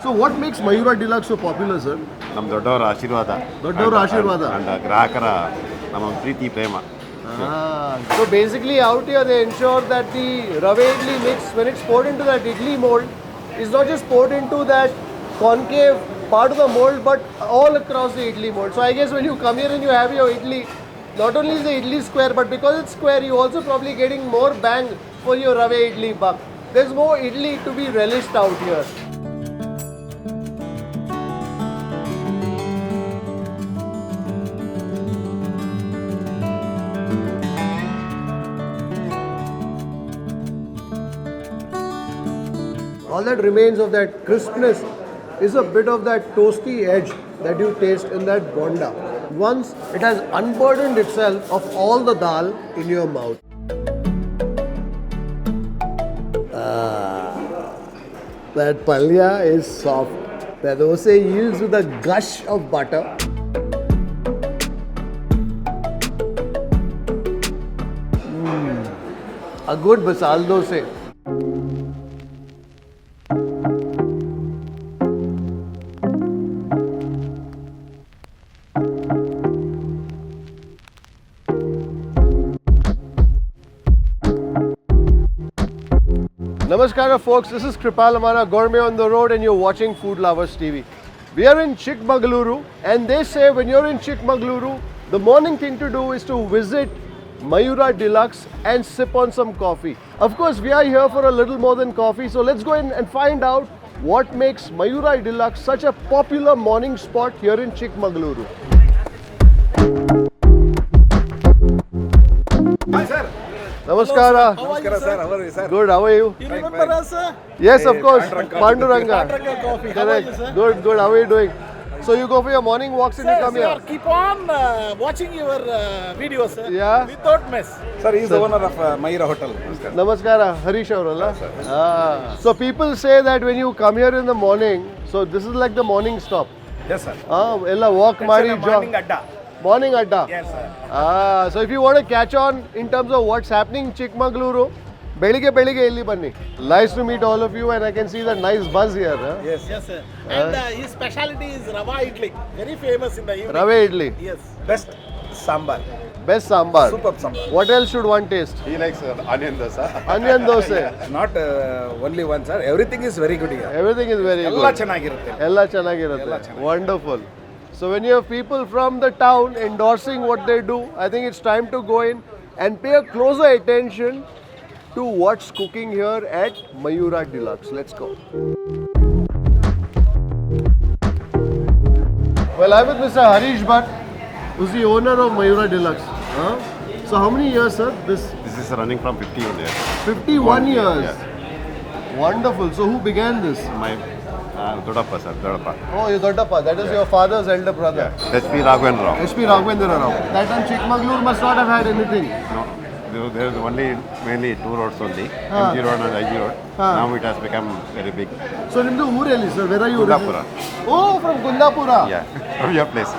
So what makes Mayura Deluxe so popular, sir? ನಮ್ಮ ದೊಡ್ಡವರ ಆಶೀರ್ವಾದ ದೊಡ್ಡವರ ಆಶೀರ್ವಾದ and ಗ್ರಾಹಕರ ನಮ್ಮ ಪ್ರೀತಿ ಪ್ರೇಮ. So basically out here they ensure that the rava idli mix, when it's poured into that idli mold, is not just poured into that concave part of the mold but all across the idli mold. So I guess when you come here and you have your idli, not only is the idli square, but because it's square you also probably getting more bang for your rava idli buck. There's more idli to be relished out here. All that remains of that crispness is a bit of that toasty edge that you taste in that bonda. Once it has unburdened itself of all the dal in your mouth. That palya is soft. The dosa yields with a gush of butter. A good Masala Dosae. Namaskar folks, this is Kripal Amanna, Gourmet on the Road, and you're watching Food Lovers TV. We are in Chikmagalur, and they say when you're in Chikmagalur, the morning thing to do is to visit Mayura Deluxe and sip on some coffee. Of course, we are here for a little more than coffee, so let's go in and find out what makes Mayura Deluxe such a popular morning spot here in Chikmagalur. Hi sir. Namaskara. How are you, sir? How are you, sir? Good, how are you? You remember us, sir? Yes, of course. Panduranga. Panduranga. Coffee. How are Correct. you, sir? Good, good. How are you doing? So you go for your morning walks and you come here? Keep on watching your videos, sir. Yeah. Without mess. Sir, he is the owner of Mayura Hotel. Namaskara. Harish Aurala. So people say that when you come here in the morning, so this is like the morning stop. Yes, sir. Ella walk mari Morning adda. Morning adda. Yes, sir. So if you want to catch on in terms of what's happening in Chikmagalur, belige illi banni. Nice to meet all of you, and I can see the nice buzz here. Huh? Yes, yes, sir. And his specialty is rava idli. Very famous in the evening. Rava idli. Yes. Best sambar. Best sambar. Superb sambar. What else should one taste? He likes onion dosa. Onion dosa. Not only one, sir. Everything is very good here. Everything is very Ella good. ಚೆನ್ನಾಗಿರುತ್ತೆ. Ella ಚೆನ್ನಾಗಿರುತ್ತೆ. Wonderful. So when you have people from the town endorsing what they do, I think it's time to go in and pay a closer attention to what's cooking here at Mayura Deluxe. Let's go. Well, I'm with Mr. Harish Bhatt, who's the owner of Mayura Deluxe. So how many years, sir? This This is running from 51 years. 51 years. Yeah. Wonderful. So who began this? My Dodappa, sir, Dodappa. Oh, your Doddappa. That is your father's elder brother. HP Raghavendra Rao. HP Raghavendra Rao. That time Chikmagalur must not have had anything. No, there is only mainly two roads only, MG Road and IG Road. Now it has become very big. So, nimdu uri, sir, where are you? Kundapura. Oh, from Kundapura. Yeah, from your place.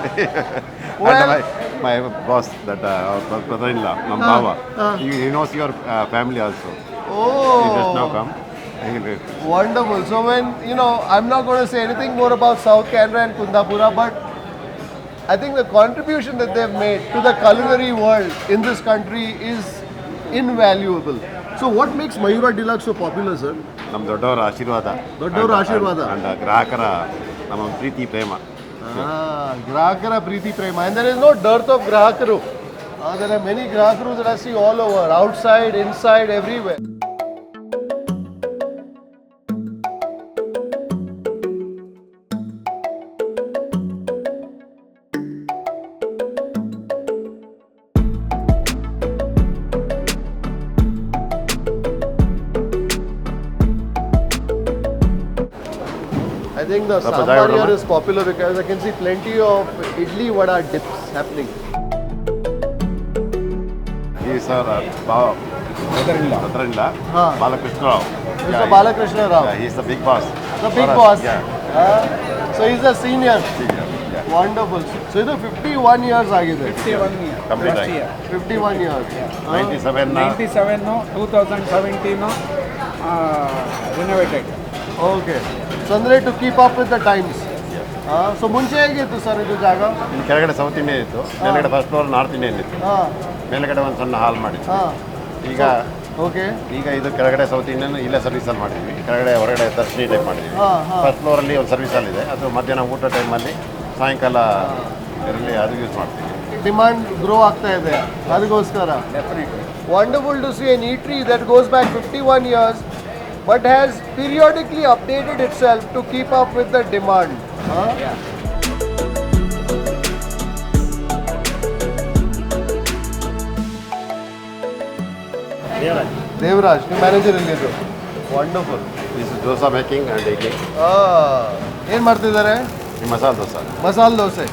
Well- And my boss, that brother-in-law, Baba, he knows your family also. He just now Oh, come. wonderful. So when, I'm not going to say anything more about South Canara and Kundapura, but I think the contribution that they've made to the culinary world in this country is invaluable. So what makes Mayura Deluxe so popular, sir? ನಮ್ಮ ದೊಡ್ಡವರ ಆಶೀರ್ವಾದ ದೊಡ್ಡವರ ಆಶೀರ್ವಾದ. and ಗ್ರಾಹಕರ ನಮ್ಮ ಪ್ರೀತಿ ಪ್ರೇಮ. Grahakara Preeti Prema. And there is no dearth of Grahakaru. There are many Grahakaru that I see all over, outside, inside, everywhere. I think the sambar here is popular because I can see plenty of idli vada dips happening. He is our brother-in-law, Balakrishna Rao. Mr. Balakrishna Rao. Yeah, he is the big boss. The big for us. boss. Yeah. So he's a senior. Yeah. Wonderful. So ಇದು 51 years ಆಗಿದೆ. 51 years. Complete Last year. 51 years. 97 97, 2017, renovated. Okay so ಅಂದರೆ to keep up with the times. So ಮುಂಚೆ ಹೇಗಿತ್ತು sir ಇದು ಜಾಗ? ಇಲ್ಲಿ ಕೆಳಗಡೆ south Indian ಇತ್ತು, ಮೇಲ್ಗಡೆ ಫಸ್ಟ್ ಫ್ಲೋರ್ ನಾರ್ತ್ ಇಂಡಿಯನ್ ಇತ್ತು, ಹಾಂ ಮೇಲ್ಗಡೆ ಒಂದು ಸಣ್ಣ ಹಾಲ್ ಮಾಡಿತ್ತು. ಹಾಂ ಈಗ ಓಕೆ ಈಗ ಇದು ಕೆಳಗಡೆ ಸೌತ್ ಇಂಡಿಯನ್ ಇಲ್ಲೇ ಸರ್ವಿಸಲ್ಲಿ ಮಾಡಿದ್ವಿ, ಕೆಳಗಡೆ ಹೊರಗಡೆ ದರ್ಶನಿ ಟೈಪ್ ಮಾಡಿದ್ವಿ. ಹಾಂ ಹಾಂ ಫಸ್ಟ್ ಫ್ಲೋರಲ್ಲಿ ಒಂದು ಸರ್ವಿಸಲ್ಲಿ ಇದೆ, ಅದು ಮಧ್ಯಾಹ್ನ ಊಟ ಟೈಮಲ್ಲಿ ಸಾಯಂಕಾಲ ಇದರಲ್ಲಿ ಅದು ಯೂಸ್ ಮಾಡ್ತೀವಿ. ಡಿಮಾಂಡ್ ಗ್ರೋ ಆಗ್ತಾ ಇದೆ ಅದಕ್ಕೋಸ್ಕರ. Wonderful to see an eatery that goes back 51 years but has periodically updated itself to keep up with the demand. Devaraj ನಿಮ್ಮ ಮ್ಯಾನೇಜರ್ ಎಲ್ಲಿದ್ದು? Wonderful. This is dosa making and idli. ಏನು ಮಾಡ್ತಿದ್ದಾರೆ? ಈ masala dosa masala dosa.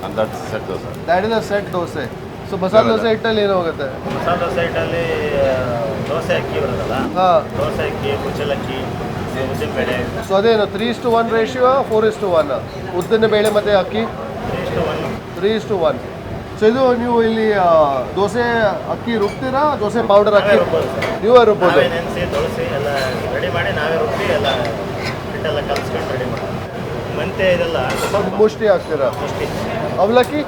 And that set dosa. That is a set dosa. So masala dosa ಹಿಟ್ಟಲ್ಲಿ ಏನು ಹೋಗುತ್ತೆ? ಮಸಾಲ ದೋಸೆ ಹಿಟ್ಟಲ್ಲಿ ದೋಸೆ ಅಕ್ಕಿ ಬರೋದಲ್ಲ, ಹಾಂ ದೋಸೆ ಅಕ್ಕಿ, ಕುಚ್ಚಲಕ್ಕಿ, ಉದ್ದಿನಬೇಳೆ, ಸೊ ಅದೇನು 3:1 ರೇಷಿಯೋ 4:1? ಉದ್ದಿನ ಬೇಳೆ ಮತ್ತು ಅಕ್ಕಿ 3:1. 3:1. ಸೊ ಇದು ನೀವು ಇಲ್ಲಿ ದೋಸೆ ಅಕ್ಕಿ ರುಬ್ತೀರಾ, ದೋಸೆ ಪೌಡರ್ ಅಕ್ಕಿ ನೀವೇ ರುಬ್ಬೋದು? ನಾವೇ ನೆನೆಸಿ ದೋಸೆ ಎಲ್ಲ ರೆಡಿ ಮಾಡಿ ನಾವೇ ರುಬ್ಬಿ ಎಲ್ಲ ಹಿಟ್ಟೆಲ್ಲ ಕಲಿಸ್ಕೊಂಡು ರೆಡಿ ಮಾಡ್ತೀವಿ. ಮೆಂತೆ ಇದೆಲ್ಲ ಸ್ವಲ್ಪ ಮುಷ್ಟಿ ಹಾಕ್ತೀರಾ? ಮುಷ್ಟಿ. ಅವಲಕ್ಕಿ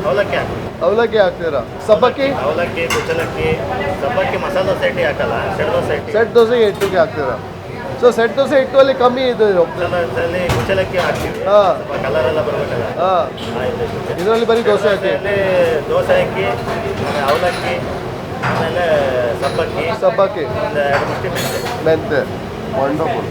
ಅವಲಕ್ಕಿ ಹಾಕಿ, ಅವಲಕ್ಕಿ ಹಾಕ್ತೀರಾ? ಸಬ್ಬಕ್ಕಿ? ಅವಲಕ್ಕಿ, ಕುಚ್ಚಲಕ್ಕಿ, ಸಬ್ಬಕ್ಕಿ ಮಸಾಲ ದೋಸೆ ಹಿಟ್ಟಿಗೆ ಹಾಕಲ್ಲ, ಸೆಟ್ ದೋಸೆ ಹಿಟ್ಟಿಗೆ. ಸೆಟ್ ದೋಸೆ ಹಿಟ್ಟಿಗೆ ಹಾಕ್ತೀರಾ? ಸೊ ಸೆಟ್ ದೋಸೆ ಹಿಟ್ಟಲ್ಲಿ ಕಮ್ಮಿ ಇದು. ಮಸಾಲ ದೋಸೆಯಲ್ಲಿ ಕುಚ್ಚಲಕ್ಕಿ ಹಾಕ್ತೀವಿ, ಹಾಂ ಸ್ವಲ್ಪ ಕಲರ್ ಎಲ್ಲ ಬರಬೇಕಲ್ಲ. ಹಾಂ ಇದರಲ್ಲಿ ಬರೀ ದೋಸೆ ಹಾಕಿ. ದೋಸೆ ಹಾಕಿ, ಆಮೇಲೆ ಅವಲಕ್ಕಿ, ಆಮೇಲೆ ಸಬ್ಬಕ್ಕಿ, ಸಬ್ಬಕ್ಕಿ, ಒಂದು 2 ಮುಷ್ಟಿ ಮೆಂತೆ. ಮೆಂತೆ. Wonderful.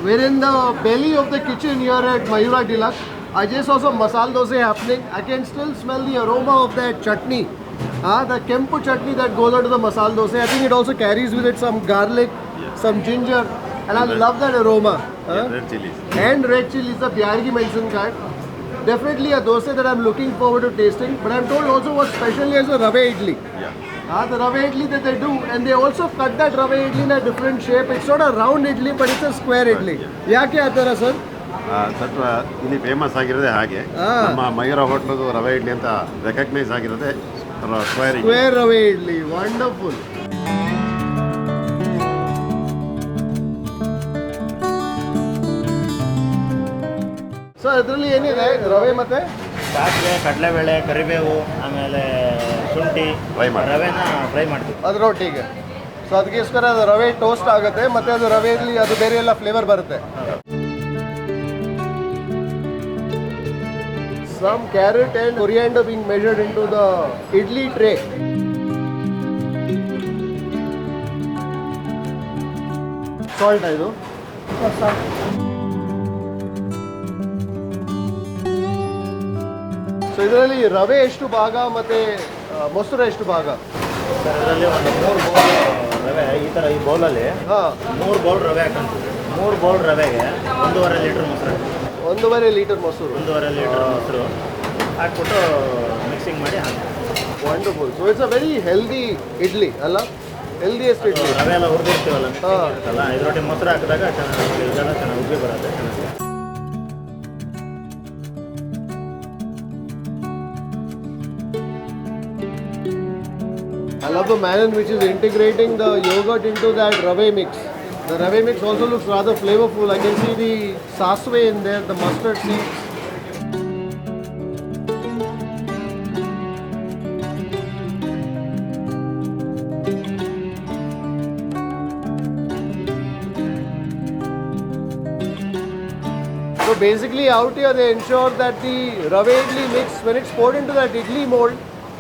We're in the belly of the kitchen here at Mayura Deluxe. I just saw some masala dosa happening. I can still smell the aroma of that chutney. The kempu chutney that goes onto the masala dosa. I think it also carries with it some garlic, some ginger, and I love that aroma. Red chillies. And red chilies, the Byargi mentioned kind. Definitely a dosa that I'm looking forward to tasting. But I'm told also what's special here is the rava idli. The rava idli that they do, and they also cut that rava idli in a different shape. It's not a round idli, but it's a square idli. ಯಾಕೆ ಆ ಥರ sir? ಸ್ವಲ್ಪ ಇಲ್ಲಿ famous ಆಗಿರೋದೇ ಹಾಗೆ. ನಮ್ಮ ಮಯೂರ ಹೋಟ್ಲದು ರವೆ ಇಡ್ಲಿ ಅಂತ recognise ಆಗಿರೋದೇ square idli. Square ರವೆ ಇಡ್ಲಿ. ವಂಡರ್ಫುಲ್. ಸೊ ಅದರಲ್ಲಿ ಏನಿದೆ? ರವೆ ಮತ್ತೆ ಸಾಸಿವೆ, ಕಡಲೆಬೇಳೆ, ಕರಿಬೇವು, ಆಮೇಲೆ ಶುಂಠಿ, ಫ್ರೈ ಮಾಡಿ ರವೆನ ಫ್ರೈ ಮಾಡ್ತೀವಿ ಅದರೊಟ್ಟಿಗೆ. ಸೊ ಅದಕ್ಕೋಸ್ಕರ ಅದು ರವೆ ಟೋಸ್ಟ್ ಆಗುತ್ತೆ, ಮತ್ತೆ ಅದು ರವೆಯಲ್ಲಿ ಅದು ಬೇರೆ ಎಲ್ಲ ಫ್ಲೇವರ್ ಬರುತ್ತೆ. Some carrot and coriander being measured into the idli tray. Salt ಇದು. ಸೊ ಇದರಲ್ಲಿ ರವೆ ಎಷ್ಟು ಭಾಗ ಮತ್ತೆ ಮೊಸರು ಎಷ್ಟು ಭಾಗ? ಸರ್ ಇದರಲ್ಲಿ ಒಂದು 3 ಬೌಲ್ ರವೆ, ಈ ಥರ ಈ ಬೌಲಲ್ಲಿ ಹಾಂ 3 ಬೌಲ್ ರವೆ ಹಾಕೊಂತೀವಿ. 3 ಬೌಲ್ ರವೆಗೆ 1.5 ಲೀಟ್ರ್ ಮೊಸರು. 1.5 ಲೀಟರ್ ಮೊಸರು. 1.5 ಲೀಟ್ರ್ ಮೊಸರು ಹಾಕ್ಬಿಟ್ಟು ಮಿಕ್ಸಿಂಗ್ ಮಾಡಿ ಹಾಕ್ತೀವಿ. Wonderful. So it's a very healthy idli ಅಲ್ಲ? ಹೆಲ್ದಿಯೆಸ್ಟ್ ಇಡ್ಲಿ. ರವೆ ಎಲ್ಲ ಹುರಿದಿರ್ತೀವಲ್ಲ, ಇರುತ್ತಲ್ಲ, ಇದರೊಟ್ಟಿಗೆ ಮೊಸರು ಹಾಕಿದಾಗ ಚೆನ್ನಾಗಿ ಉಬ್ಬಿ ಬರುತ್ತೆ. ಚೆನ್ನಾಗಿ I love the manner in which is integrating the yogurt into that rave mix. The rave mix also looks rather flavorful. I can see the saswe in there, the mustard seeds. So basically out here they ensure that the rava idli mix, when it's poured into that idli mold,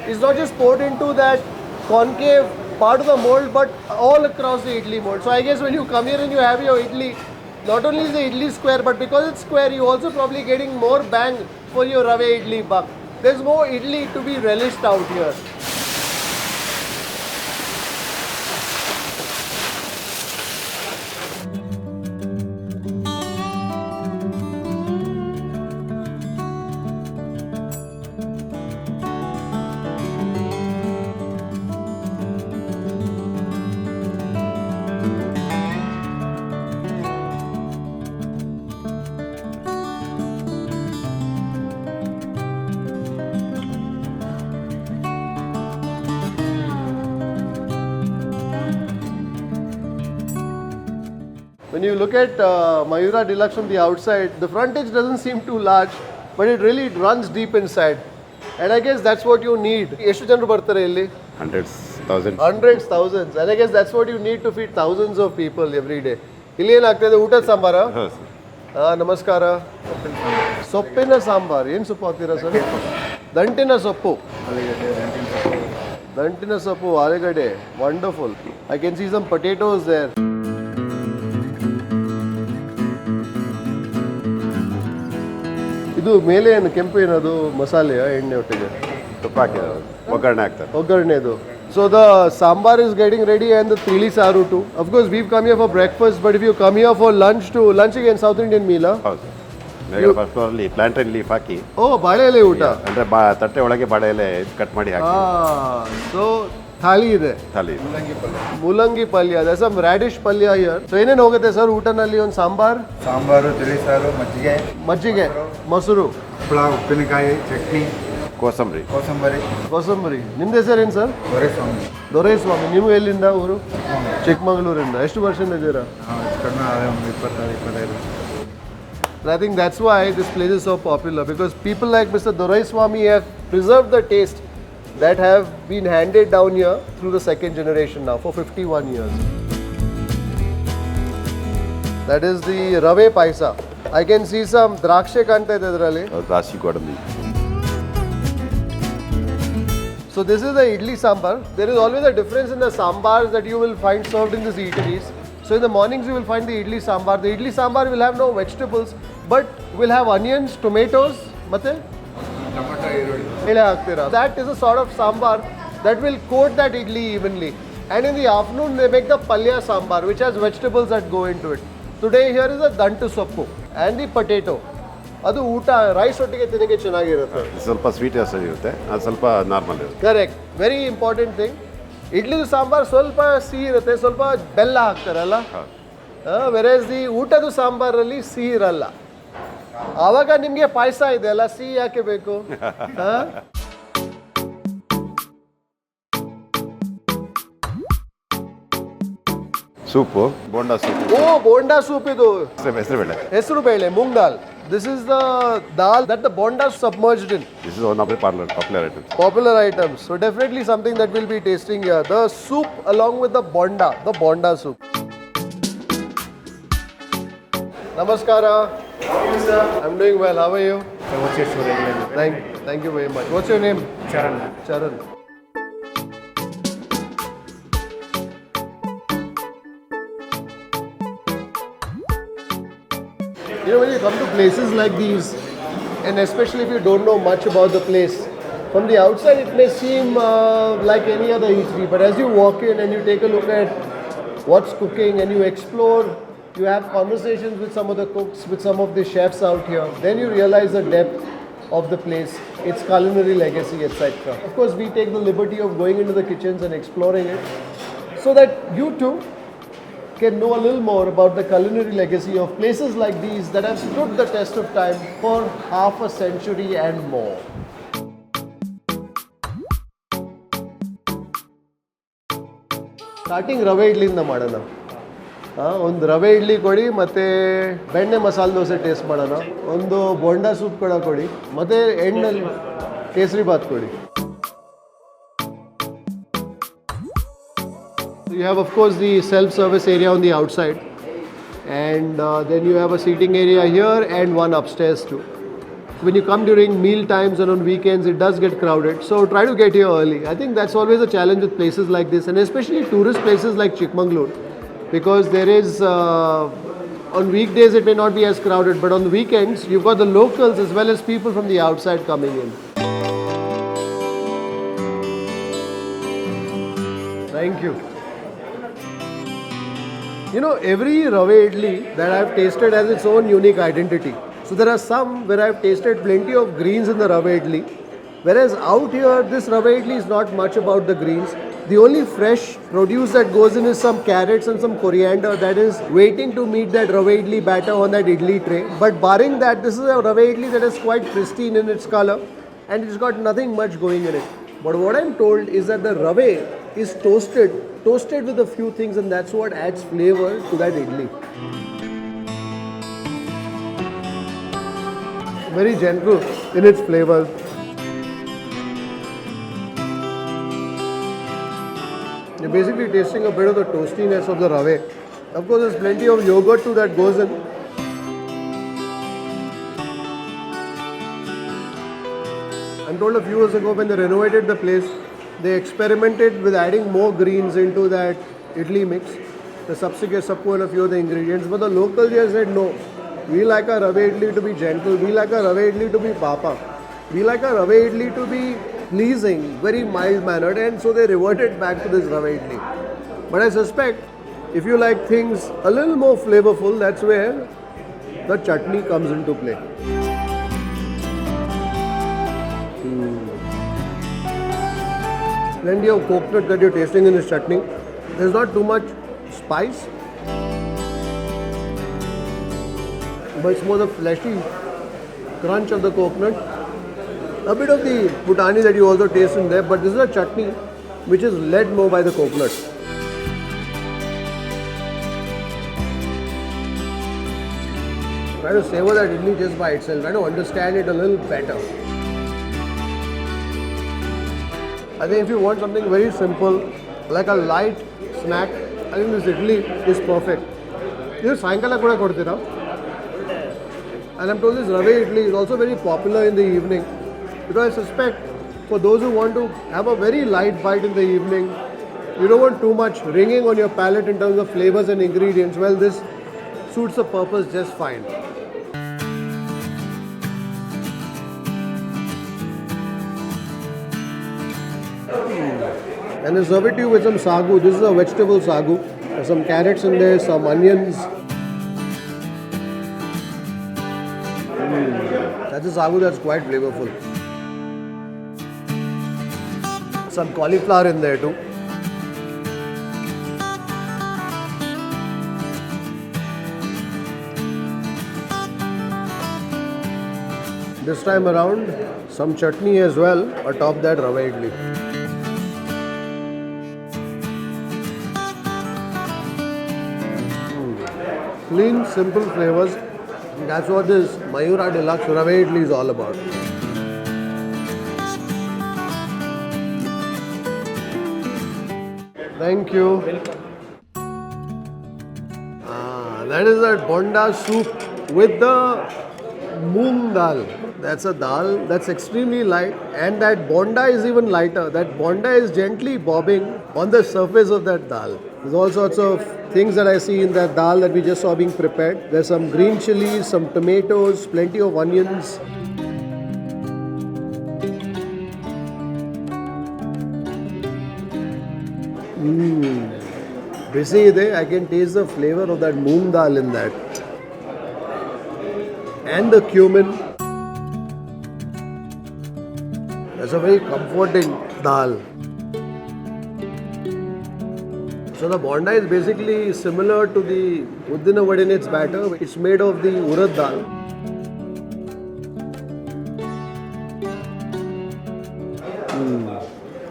is not just poured into that concave part of the mold but all across the idli mold. So I guess when you come here and you have your idli, not only is the idli square, but because it's square, you also probably getting more bang for your rava idli buck. There's more idli to be relished out here. When you look at Mayura Deluxe from the outside, the frontage doesn't seem too large, but it really runs deep inside. And I guess that's what you need. ಎಷ್ಟು ಜನರು ಬರ್ತಾರೆ ಇಲ್ಲಿ? Hundreds, thousands. Hundreds, thousands. And I guess that's what you need to feed thousands of people every day. ಇಲ್ಲಿ ಏನಾಗ್ತದೆ ಊಟದ ಸಾಂಬಾರ? ನಮಸ್ಕಾರ. ಸೊಪ್ಪಿನ ಸಾಂಬಾರ್. ಏನು ಸೊಪ್ಪು ಹಾಕ್ತೀರಾ ಸರ್? ದಂಟಿನ ಸೊಪ್ಪು. ದಂಟಿನ ಸೊಪ್ಪು, ಆಲೂಗಡ್ಡೆ. Wonderful. I can see some potatoes there. ಇದು ಮೇಲೆ ಏನು ಕೆಂಪು ಏನದು ಮಸಾಲೆಯ ಎಣ್ಣೆ ಒಟ್ಟಿಗೆ ತುಪ್ಪ ಹಾಕಿ ಒಗ್ಗರಣೆ ಹಾಕ್ತಾರೆ. ಒಗ್ಗರಣೆದು. So the sambar is getting ready and the tili saru too. Of course we've come here for breakfast, but if you come here for lunch again South Indian meal. ಹೌದು. ಮೇಲ್ಗಡೆ ಫಸ್ಟ್ ಫ್ಲೋರಲ್ಲಿ ಪ್ಲಾಂಟೇನ್ ಲೀಫ್ ಹಾಕಿ. ಓ ಬಾಳೆ ಎಲೆ ಊಟ. ಅಂದ್ರೆ ತಟ್ಟೆ ಒಳಗೆ ಬಾಳೆ ಎಲೆ ಕಟ್ ಮಾಡಿ ಹಾಕಿ. So ಥಾಲಿ ಇದೆ. ಥಾಲಿ. ಮೂಲಂಗಿ ಪಲ್ಯ. There's some radish ಪಲ್ಯ here. So ಏನೇನು ಹೋಗುತ್ತೆ ಸರ್ ಊಟನಲ್ಲಿ? ಒಂದು ಸಾಂಬಾರು, ತಿಳಿ ಸಾರು, ಮಜ್ಜಿಗೆ, ಮೊಸರು, ಹಪ್ಪಳ, ಉಪ್ಪಿನಕಾಯಿ, ಚಟ್ನಿ, ಕೋಸಂಬರಿ. ನಿಮ್ದು ಹೆಸರೇನು ಸರ್? ದೊರೆಸ್ವಾಮಿ. ನೀವು ಎಲ್ಲಿಂದ ಊರು? ಚಿಕ್ಕಮಗಳೂರಿಂದ. ಎಷ್ಟು ವರ್ಷದಿಂದ ಇದ್ದೀರಾ? ಒಂದು 26-25. I think that's why this place is so popular, because people like Mr. Doraiswamy have preserved the taste that have been handed down here through the second generation now for 51 years. That is the rave paisa. I can see some drakshe kanta idralli. ರಾಶಿ ಗೋಡಂಬಿ. So this is the idli sambar. There is always a difference in the sambars that you will find served in these eateries. So in the mornings you will find the idli sambar. The idli sambar will have no vegetables, but will have onions, tomatoes, matte that is a sort of sambar that will coat that idli evenly. And in the afternoon they make the palya sambar, which has vegetables that go into it. Today here is a dantu soppu and the potato. ಅದು ಊಟ rice ಒಟ್ಟಿಗೆ ತಿನ್ನಕ್ಕೆ ಚೆನ್ನಾಗಿರುತ್ತೆ. ಸ್ವಲ್ಪ sweet ಇರುತ್ತೆ, ಅದು ಸ್ವಲ್ಪ normal ಇರುತ್ತೆ. Correct. Very important thing. Idli sambar ಸ್ವಲ್ಪ ಸಿಹಿ ಇರುತ್ತೆ, ಸ್ವಲ್ಪ ಬೆಲ್ಲ ಹಾಕ್ತಾರಲ್ಲ. ವೆರೇಸ್ ದಿ ಊಟದ ಸಾಂಬಾರಲ್ಲಿ ಸಿಹಿ ಇರಲ್ಲ. ಆವಾಗ ನಿಮಗೆ ಪಾಯಸ ಇದೆ ಅಲ್ಲ, ಸಿಹಿ ಯಾಕೆ ಬೇಕು? Soup, bonda soup. ಓ ಬೋಂಡಾ ಸೂಪ್. ಇದು ಹೆಸರು ಬೇಳೆ ಮೂಂಗ್ ದಾಲ್. This is the dal that the bonda submerged in. This is one of the popular items. Popular items. So definitely something that we'll be tasting here. The soup along with the bonda soup. Namaskara. How are you, sir? I'm doing well. How are you? What's your story? Thank you very much. What's your name? Charan. You know, when you come to places like these, and especially if you don't know much about the place, from the outside it may seem like any other eatery, but as you walk in and you take a look at what's cooking and you explore, you have conversations with some of the cooks, with some of the chefs out here, then you realize the depth of the place, its culinary legacy, etc. Of course, we take the liberty of going into the kitchens and exploring it, so that you too can know a little more about the culinary legacy of places like these that have stood the test of time for half a century and more. Starting rava idli ಇಂದ ಮಾಡೋಣ. ಒಂದು ರವೆ ಇಡ್ಲಿ ಕೊಡಿ, ಮತ್ತು ಬೆಣ್ಣೆ masala dosa taste ಮಾಡೋಣ. ಒಂದು bonda soup ಕೂಡ ಕೊಡಿ, ಮತ್ತು ಎಣ್ಣೆಲ್ಲಿ ಕೇಸರಿ ಬಾತ್ ಕೊಡಿ. You have, of course, the self-service area on the outside. and then you have a seating area here and one upstairs too. When you come during meal times and on weekends, it does get crowded. So try to get here early. I think that's always a challenge with places like this, and especially tourist places like Chikmagalur, because there is, on weekdays it may not be as crowded, but on the weekends you've got the locals as well as people from the outside coming in. Thank you. You know, every rava idli that I've tasted has its own unique identity. So there are some where I've tasted plenty of greens in the rava idli, whereas out here this rava idli is not much about the greens. The only fresh produce that goes in is some carrots and some coriander that is waiting to meet that rava idli batter on that idli tray. But barring that, this is a rava idli that is quite pristine in its color and it's got nothing much going in it. But what I'm told is that the rava is toasted with a few things, and that's what adds flavor to that idli. Very gentle in its flavors. You're basically tasting a bit of the toastiness of the rava. Of course, there's plenty of yogurt too that goes in. I'm told a few years ago when they renovated the place, they experimented with adding more greens into that idli mix, the sappu and a few of the ingredients. But the locals here said no. We like our rava idli to be gentle. We like our rava idli to be papa. We like our rava idli to be pleasing, very mild mannered, and so they reverted back to this rava idli. But I suspect if you like things a little more flavorful, that's where the chutney comes into play. Plenty of coconut that you're tasting in this chutney. There's not too much spice, but it's more the fleshy crunch of the coconut. A bit of the putani that you also taste in there, but this is a chutney which is led more by the coconut. Try to savor that idli just by itself. Try to understand it a little better. I think if you want something very simple, like a light snack, I think this idli is perfect. This sankala kuda kodtira. And I'm told this rava idli is also very popular in the evening, because I suspect for those who want to have a very light bite in the evening, you don't want too much ringing on your palate in terms of flavors and ingredients. Well, this suits the purpose just fine. And they serve it to you with some sagu. This is a vegetable sagu. There's some carrots in there, some onions. That's a sagu that's quite flavorful. Some cauliflower in there too. This time around, some chutney as well atop that rava idli. Clean, simple flavors. That's what this Mayura Deluxe rava idli is all about. Thank you. That is that bonda soup with the moong dal. That's a dal that's extremely light, and that bonda is even lighter. That bonda is gently bobbing on the surface of that dal. There's all sorts of things that I see in that dal that we just saw being prepared. There's some green chilies, some tomatoes, plenty of onions. Busy there, I can taste the flavor of that moong dal in that. And the cumin. That's a very comforting dal. So the bonda is basically similar to the uddina vada in its batter. It's made of the urad dal.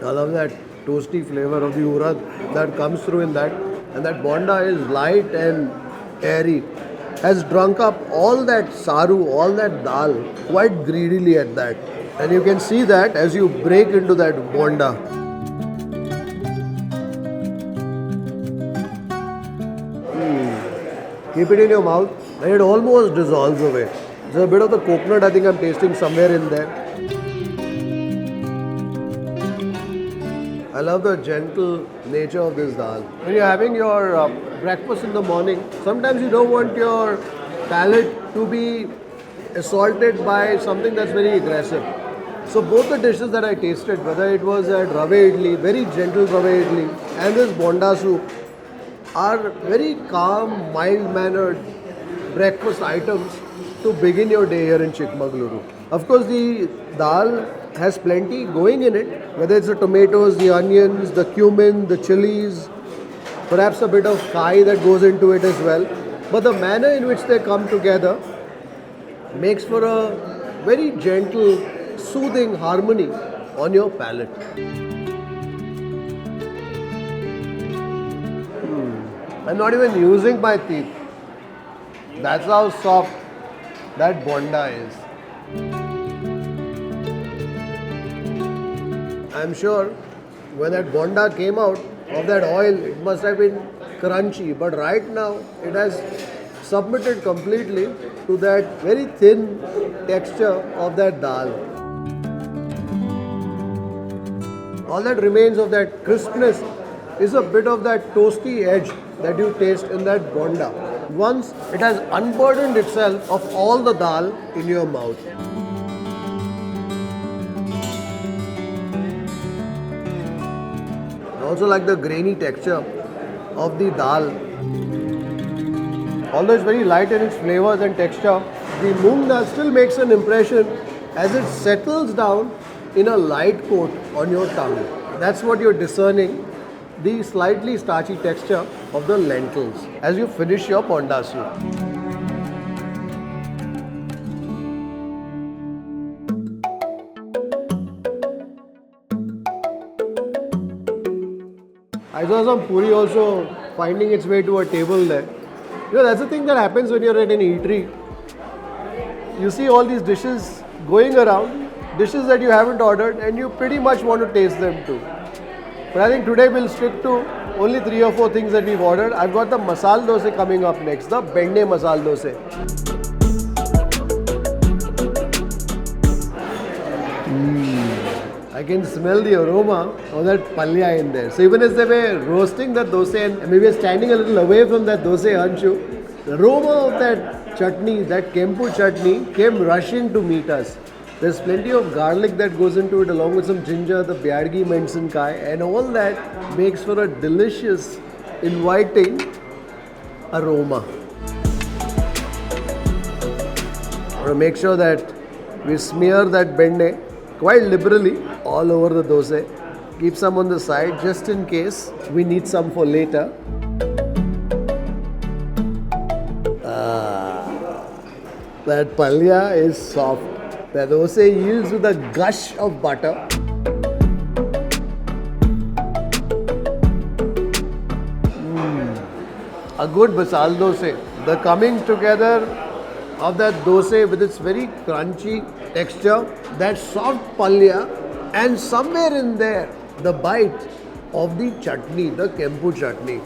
I love that toasty flavor of the urad that comes through in that. And that bonda is light and airy. Has drunk up all that saru, all that dal quite greedily at that. And you can see that as you break into that bonda. keep it in your mouth, and it almost dissolves away. There's a bit of the coconut I think I'm tasting somewhere in there. I love the gentle nature of this dal. When you're having your breakfast in the morning, sometimes you don't want your palate to be assaulted by something that's very aggressive. So both the dishes that I tasted, whether it was at rava idli, very gentle rava idli, and this bonda soup, are very calm, mild-mannered breakfast items to begin your day here in Chikmagalur. Of course, the dal has plenty going in it, whether it's the tomatoes, the onions, the cumin, the chilies, perhaps a bit of kai that goes into it as well. But the manner in which they come together makes for a very gentle, soothing harmony on your palate. I'm not even using my teeth. That's how soft that bonda is. I'm sure when that bonda came out of that oil, it must have been crunchy. But right now, it has submitted completely to that very thin texture of that dal. All that remains of that crispness is a bit of that toasty edge that you taste in that bonda once it has unburdened itself of all the dal in your mouth. I also like the grainy texture of the dal. Although it's very light in its flavors and texture, the moong dal still makes an impression as it settles down in a light coat on your tongue. That's what you're discerning, the slightly starchy texture of the lentils as you finish your bonda soup. I saw some puri also finding its way to a table there. You know, that's the thing that happens when you're at an eatery. You see all these dishes going around, dishes that you haven't ordered, and you pretty much want to taste them too. But I think today we'll stick to only 3 or 4 things that we've ordered. I've got the Masala Dosae coming up next, the benne Masala Dosae. I can smell the aroma of that palya in there. So even as they were roasting the dosa and maybe standing a little away from that dosa, Anshu, the aroma of that chutney, that kempu chutney, came rushing to meet us. There's plenty of garlic that goes into it along with some ginger, the byadgi mensankai, and all that makes for a delicious, inviting aroma. I want to make sure that we smear that benne quite liberally all over the dosa. Keep some on the side just in case we need some for later. That palya is soft. The dosa yields with a gush of butter. A good masala dosa. The coming together of that dosa with its very crunchy texture, that soft palya, and somewhere in there, the bite of the chutney, the kempu chutney.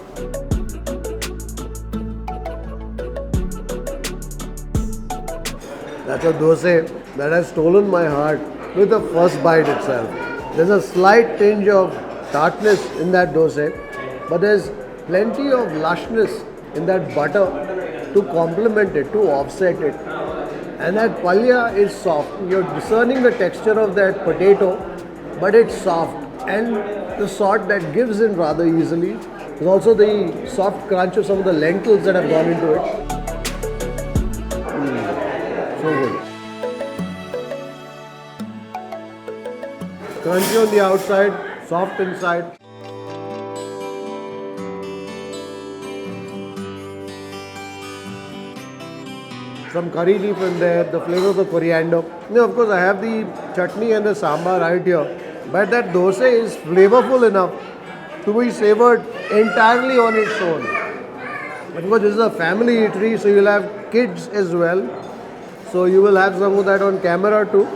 That's a dosa that has stolen my heart with the first bite itself. There's a slight tinge of tartness in that dosa, but there's plenty of lushness in that butter to complement it, to offset it. And that palya is soft. You're discerning the texture of that potato, but it's soft. And the salt that gives in rather easily. There's also the soft crunch of some of the lentils that have gone into it. So good. Crunchy on the outside, soft inside. Some curry leaf in there, the flavor of the coriander. Now, of course, I have the chutney and the sambar right here. But that dosa is flavorful enough to be savored entirely on its own. Of course, this is a family eatery, so you'll have kids as well. So you will have some of that on camera too.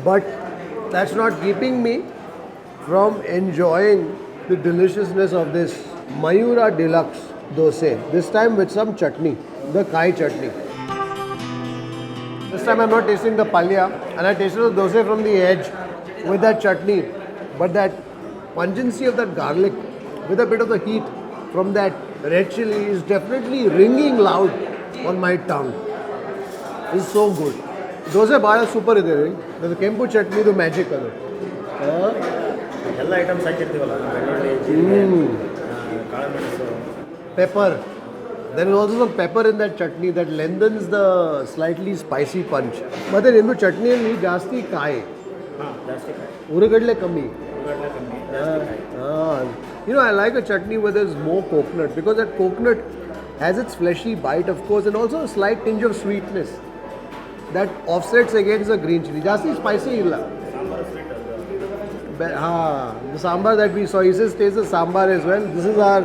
But that's not keeping me from enjoying the deliciousness of this Mayura Deluxe dosa. This time with some chutney. the Kai chutney. This time I'm not tasting the palya, and I tasted the dosa from the edge with that chutney. But that pungency of that garlic with a bit of the heat from that red chili is definitely ringing loud on my tongue. It's so good. Dosa bada super ಇದೆ ರೀ. The ಕೆಂಪು ಚಟ್ನಿ ಇದು magic ಅದು. ಎಲ್ಲ items ಹಾಕಿರ್ತೀವಲ್ಲ ಬೆಳ್ಳುಳ್ಳಿ ಜೀರಿಗೆ ಕಾಳು ಮೆಣಸು Pepper. There is also some pepper in that chutney that lengthens the slightly spicy punch. But then in the chutney ಅಲ್ಲಿ ಜಾಸ್ತಿ ಕಾಯಿ. ಹಾಂ ಜಾಸ್ತಿ ಕಾಯಿ ಉರುಗಡ್ಲೆ ಕಮ್ಮಿ. ಉಳ್ಳಾಗಡ್ಡೆ ಕಮ್ಮಿ ಜಾಸ್ತಿ ಕಾಯಿ You know, I like a chutney where there's more coconut because that coconut has its fleshy bite, of course, and also a slight tinge of sweetness that offsets against the green chili. Jasti spicy illa. The sambar that we saw, he says taste the sambar as well. This is our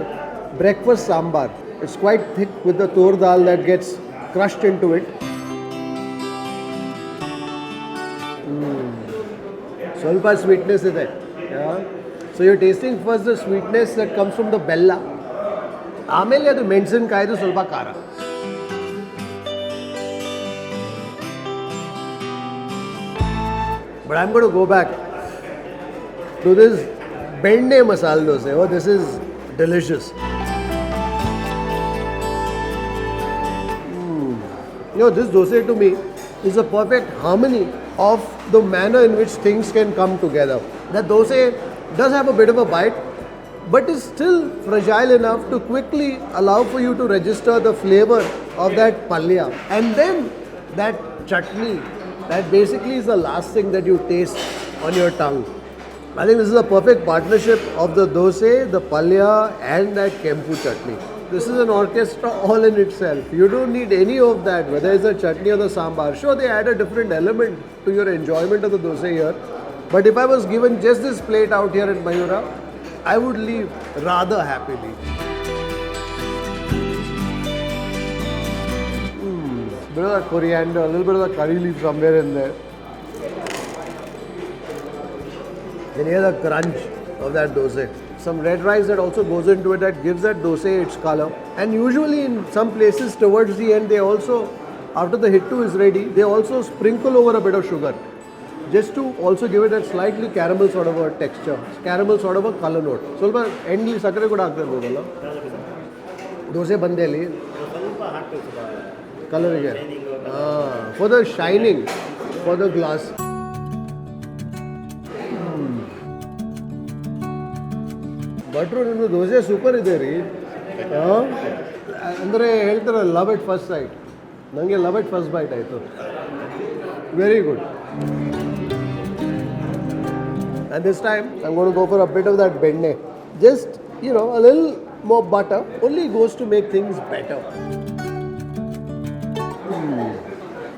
breakfast sambar. It's quite thick with the tur dal that gets crushed into it. ಸ್ವಲ್ಪ sweetness ಇದೆ. Yeah. So you're tasting first the sweetness that comes from the bella. ಆಮೇಲೆ ಅದು ಮೆಣಸಿನಕಾಯಿದು ಸ್ವಲ್ಪ ಖಾರ. But I'm going to go back to this benne Masala Dosae. Oh, this is delicious. You know, this dosa to me is a perfect harmony of the manner in which things can come together. The dosa does have a bit of a bite, but is still fragile enough to quickly allow for you to register the flavor of that palya. And then that chutney, that basically is the last thing that you taste on your tongue. I think this is a perfect partnership of the dosa, the palya and that kempu chutney. This is an orchestra all in itself. You don't need any of that, whether it's the chutney or the sambar. Sure, they add a different element to your enjoyment of the dosa here. But if I was given just this plate out here in Mayura, I would leave rather happily. Bit of the coriander, a little bit of the curry leaf somewhere in there. Then hear the crunch of that dosa. Some red rice that also goes into it that gives that dosa its color. And usually in some places towards the end, they also, after the hittu is ready, they also sprinkle over a bit of sugar. Just to also give it a slightly caramel sort of a texture, caramel sort of a color note. ಸ್ವಲ್ಪ ಎಂಡ್ಲಿ ಸಕ್ಕರೆ ಕೂಡ ಹಾಕ್ತಾ ಇರ್ಬೋದಲ್ಲ ದೋಸೆ ಬಂದೆಯಲ್ಲಿ ಕಲರಿಗೆ for the shining for the gloss. ಭಟ್ರು ನಿಮ್ಮದು dosa super ಇದೆ ರೀ. ಅಂದರೆ ಹೇಳ್ತಾರೆ ಲವ್ ಇಟ್ ಫಸ್ಟ್ ಸೈಟ್. ನನಗೆ ಲವ್ ಇಟ್ ಫಸ್ಟ್ ಬೈಟ್ ಆಯಿತು. Very good. And this time, I'm going to go for a bit of that benne. Just, you know, a little more butter only goes to make things better.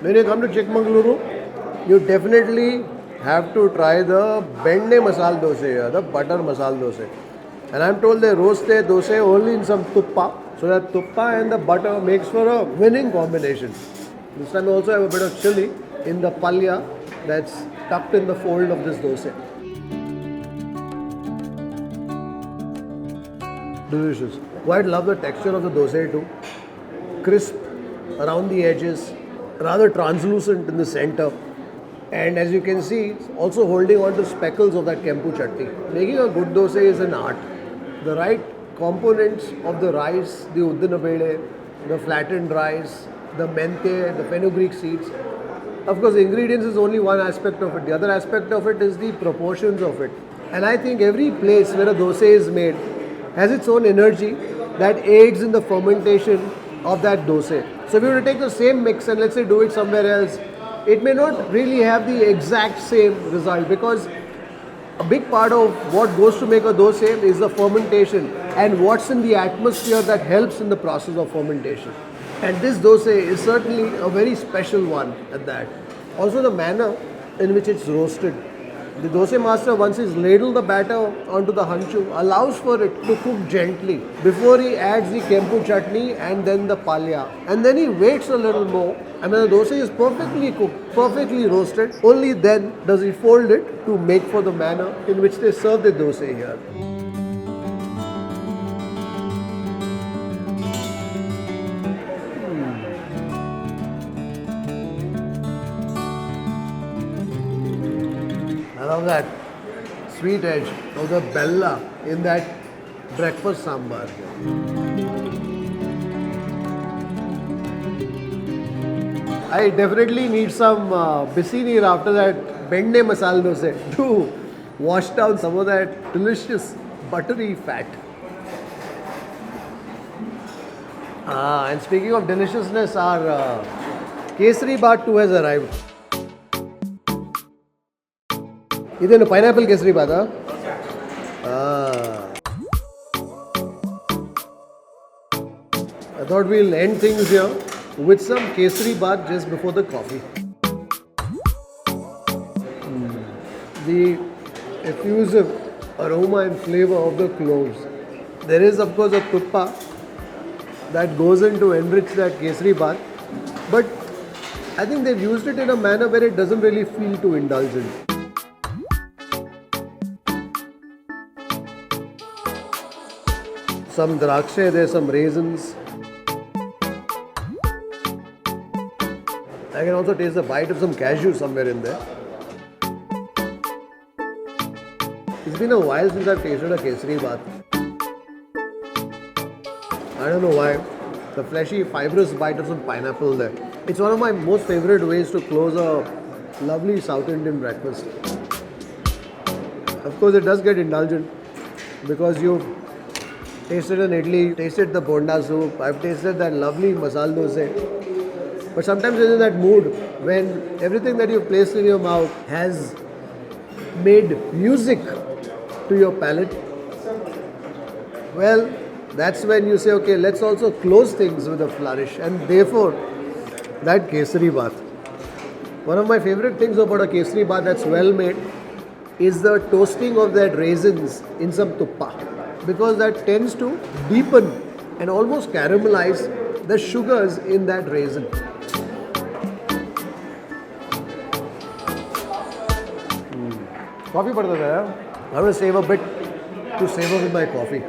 When you come to Chikmagalur, you definitely have to try the benne Masala Dosae here, the butter Masala Dosae. And I'm told they roast their dosa only in some tuppa. So that tuppa and the butter makes for a winning combination. This time I also have a bit of chili in the palya that's tucked in the fold of this dosa. Delicious. Quite love the texture of the dosa too. Crisp around the edges, rather translucent in the center. And as you can see, it's also holding on to speckles of that kempu chutney. Making a good dosa is an art. The right components of the rice, the uddinabele, the flattened rice, the mente, the fenugreek seeds. Of course, the ingredients is only one aspect of it. The other aspect of it is the proportions of it. And I think every place where a dosa is made has its own energy that aids in the fermentation of that dosa. So if you were to take the same mix and let's say do it somewhere else, it may not really have the exact same result because a big part of what goes to make a dosa is the fermentation and what's in the atmosphere that helps in the process of fermentation. And this dosa is certainly a very special one at that. Also the manner in which it's roasted. The dosa master, once he's ladled the batter onto the hanchu, allows for it to cook gently before he adds the kempu chutney and then the palya. And then he waits a little more, and when the dosa is perfectly cooked, perfectly roasted, only then does he fold it to make for the manner in which they serve the dosa here. love that sweet edge of the bella in that breakfast sambar. I definitely need some bisi neer after that benne Masala Dosae to wash down some of that delicious buttery fat. And speaking of deliciousness, our kesari baat too has arrived. This is pineapple kesari baat, I thought we'll end things here with some kesari baat just before the coffee. The effusive aroma and flavor of the cloves. There is of course a tuppa that goes in to enrich that kesari baat, but I think they've used it in a manner where it doesn't really feel too indulgent. Some drakshe, there's some raisins. I can also taste the bite of some cashew somewhere in there. It's been a while since I've tasted a kesari baat. I don't know why. The fleshy, fibrous bite of some pineapple there. It's one of my most favorite ways to close a lovely South Indian breakfast. Of course, it does get indulgent because you've tasted an idli, tasted the bonda soup, I've tasted that lovely Masala Dosae. But sometimes you're in that mood when everything that you've placed in your mouth has made music to your palate. Well, that's when you say, okay, let's also close things with a flourish, and therefore that kesari baat. One of my favorite things about a kesari baat that's well made is the toasting of that raisins in some tuppa, because that tends to deepen and almost caramelize the sugars in that raisin. Coffee padta hai. I'm going to save a bit to savor with my coffee.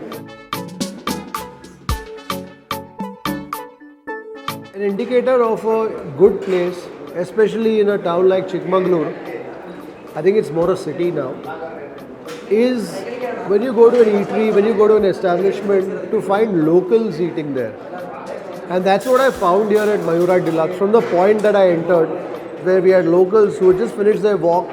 An indicator of a good place, especially in a town like Chikmagalur, I think it's more a city now, is when you go to an eatery, when you go to an establishment, to find locals eating there. And that's what I found here at Mayura Deluxe. From the point that I entered, where we had locals who had just finished their walk,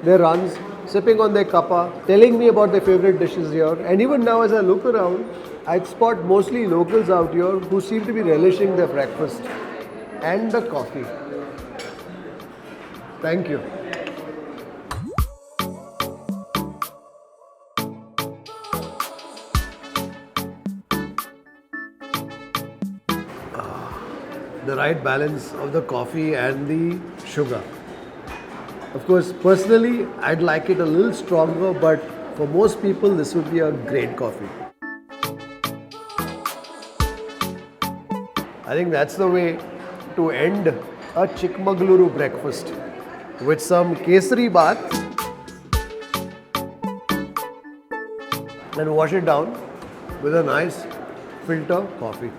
their runs, sipping on their kappa, telling me about their favorite dishes here. And even now as I look around, I spot mostly locals out here who seem to be relishing their breakfast and the coffee. Thank you. The right balance of the coffee and the sugar. Of course, personally, I'd like it a little stronger, but for most people, this would be a great coffee. I think that's the way to end a Chikmagaluru breakfast with some kesari baat and wash it down with a nice filter coffee.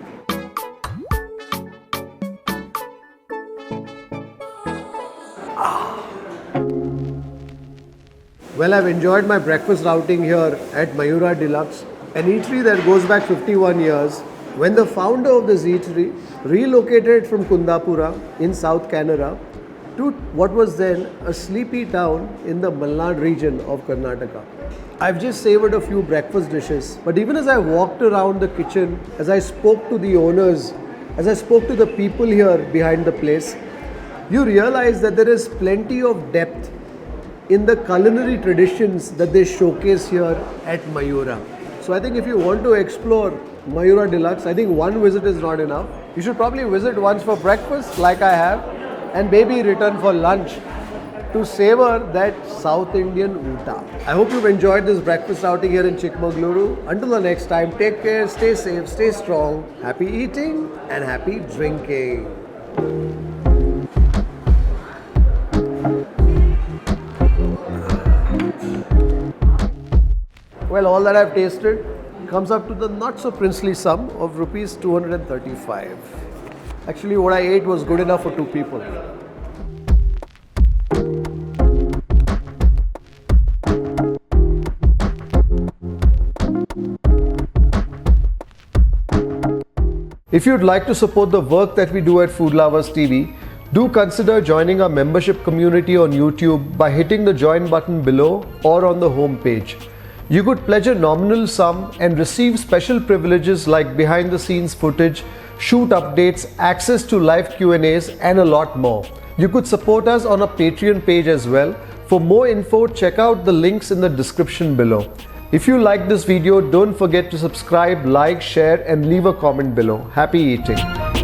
Well, I've enjoyed my breakfast outing here at Mayura Deluxe, an eatery that goes back 51 years, when the founder of this eatery relocated from Kundapura in South Canara to what was then a sleepy town in the Malnad region of Karnataka. I've just savoured a few breakfast dishes, but even as I walked around the kitchen, as I spoke to the owners, as I spoke to the people here behind the place, you realize that there is plenty of depth in the culinary traditions that they showcase here at Mayura. So I think if you want to explore Mayura Deluxe, I think one visit is not enough. You should probably visit once for breakfast like I have, and maybe return for lunch to savor that South Indian uta. I hope you've enjoyed this breakfast outing here in Chikmagaluru. Until the next time, take care, stay safe, stay strong, happy eating and happy drinking. Well, all that I've tasted comes up to the not so princely sum of rupees 235. Actually, what I ate was good enough for two people. If you'd like to support the work that we do at Food Lovers TV, do consider joining our membership community on YouTube by hitting the join button below or on the home page. You could pledge a nominal sum and receive special privileges like behind the scenes footage, shoot updates, access to live Q&As and a lot more. You could support us on our Patreon page as well. For more info, check out the links in the description below. If you like this video, don't forget to subscribe, like, share and leave a comment below. Happy eating!